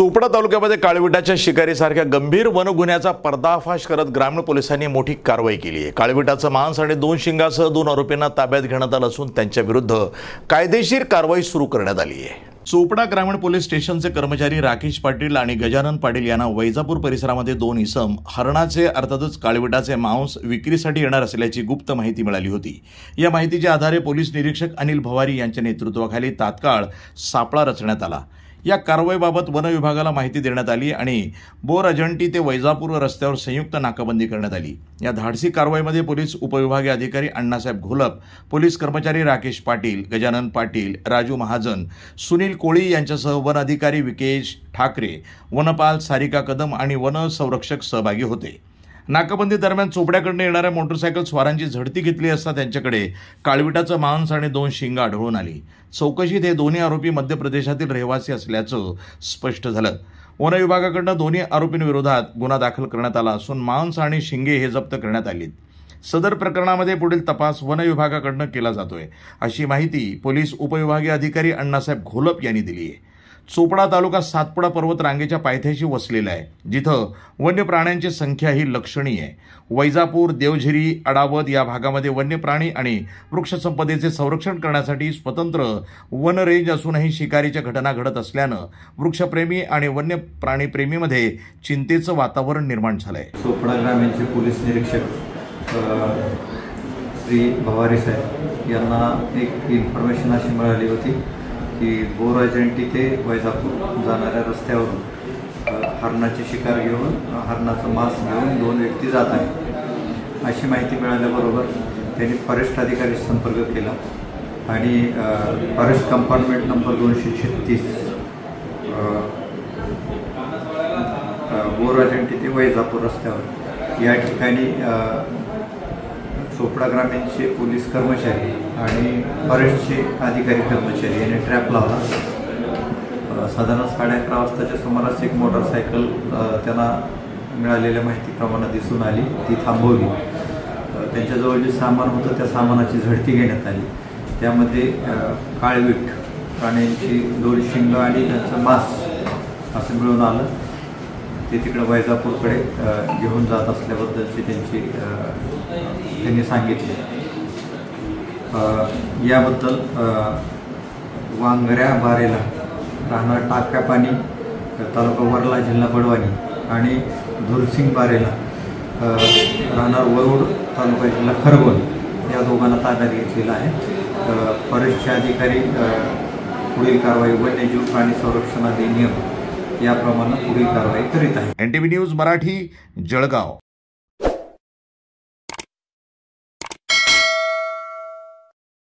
चोपडा तालुक्यामध्ये काळविटाच्या शिकारीसारख्या गंभीर वनगुन्ह्याचा पर्दाफाश करत ग्रामीण पोलिसांनी मोठी कारवाई केली आहे। काळविटाचं मांस आणि 2 शिंगासह 2 आरोपींना ताब्यात घेण्यात आलं असून त्यांच्या विरुद्ध कायदेशीर कारवाई सुरू करण्यात आली आहे। चोपडा ग्रामीण पोलीस स्टेशनचे कर्मचारी राकेश पाटील आणि गजानन पाटील यांना वैजापूर परिसरामध्ये 2 इसम हरणाचे अर्थातच काळविटाचे मांस विक्रीसाठी येणार असल्याची गुप्त माहिती मिळाली होती। या माहितीच्या आधारे पोलीस निरीक्षक अनिल भवारी यांच्या नेतृत्वाखाली तात्काळ सापळा रचण्यात आला। या कारवाईबाबत वन विभागाला माहिती देण्यात आली आणि बोरअजंटी ते वैजापूर रस्त्यावर संयुक्त नाकाबंदी करण्यात आली। या धाडसी कारवाईमध्ये पोलीस उपविभागीय अधिकारी अण्णासाहेब घोलप, पोलीस कर्मचारी राकेश पाटील, गजानन पाटील, राजू महाजन, सुनील कोळी यांच्यासह वन अधिकारी विकेश ठाकरे, वनपाल सारिका कदम आणि वन संरक्षक सहभागी होते। नाकाबंदी दरम्यान चोपड्याकडून येणाऱ्या मोटरसायकल स्वारांची झडती घेतली असता त्यांच्याकडे काळविटाचं मांस आणि 2 शिंगा आढळून आली। चौकशीत हे दोन्ही आरोपी मध्य प्रदेशातील रहिवासी असल्याचं स्पष्ट झालं। वन विभागाकडून दोन्ही आरोपींविरोधात गुन्हा दाखल करण्यात आला असून मांस आणि शिंगे हे जप्त करण्यात आली। सदर प्रकरणामध्ये पुढील तपास वन विभागाकडून केला जातोय, अशी माहिती पोलीस उपविभागीय अधिकारी अण्णासाहेब घोलप यांनी दिली आहे। चोपडा तालुका सातपुडा पर्वत रांगेच्या पायथ्याशी वसलेला आहे, जिथं वन्य प्राण्यांची संख्या ही लक्षणीय आहे। वैजापूर, देवझरी, अडावत या भागामध्ये वन्य प्राणी आणि वृक्षसंपदेचे संरक्षण करण्यासाठी स्वतंत्र वन रेंज असूनही शिकारीच्या घटना घडत असल्यानं वृक्षप्रेमी आणि वन्य प्राणीप्रेमीमध्ये चिंतेचं वातावरण निर्माण झालंय। चोपडा ग्रामीणचे पोलीस निरीक्षक श्री भवारी साहेब यांना एक इन्फॉर्मेशन अशी मिळाली होती की बोरअजंटी ते वैजापूर जाणाऱ्या रस्त्यावरून हरणाची शिकार घेऊन हरणाचं मांस घेऊन 2 व्यक्ती जात आहेत अशी माहिती मिळाल्याबरोबर त्यांनी फॉरेस्ट अधिकाऱ्याशी संपर्क केला आणि फॉरेस्ट कंपार्टमेंट नंबर 236 बोरअजंटी ते वैजापूर रस्त्यावर या ठिकाणी चोपडा ग्रामीणचे पोलीस कर्मचारी आणि फॉरेस्टचे अधिकारी कर्मचारी यांनी ट्रॅप लावला। साधारण 11:30 वाजताच्या सुमारास एक मोटरसायकल त्यांना मिळालेल्या माहितीप्रमाणे दिसून आली, ती थांबवली। त्यांच्याजवळ जे सामान होतं त्या सामानाची झडती घेण्यात आली। त्यामध्ये काळवीट प्राण्यांची 2 शिंग आणि त्यांचं मांस असं मिळून आलं। ते तिकडे वैजापूरकडे घेऊन जात असल्याबद्दलची त्यांनी सांगितले। याबद्दल वांगऱ्या बारेला राहणार टाक्यापाणी तालुका वर्ला जिल्हा बडवानी आणि धुरसिंग बारेला राहणार वरुड तालुका जिल्हा खरगोन या दोघांना ताब्यात घेतलेला आहे। फॉरेस्टचे अधिकारी पुढील कारवाई वन्यजीव प्राणी संरक्षण अधिनियम याप्रमाणे पुढील कारवाई करीत आहे। NTV news Marathi, Jalgaon.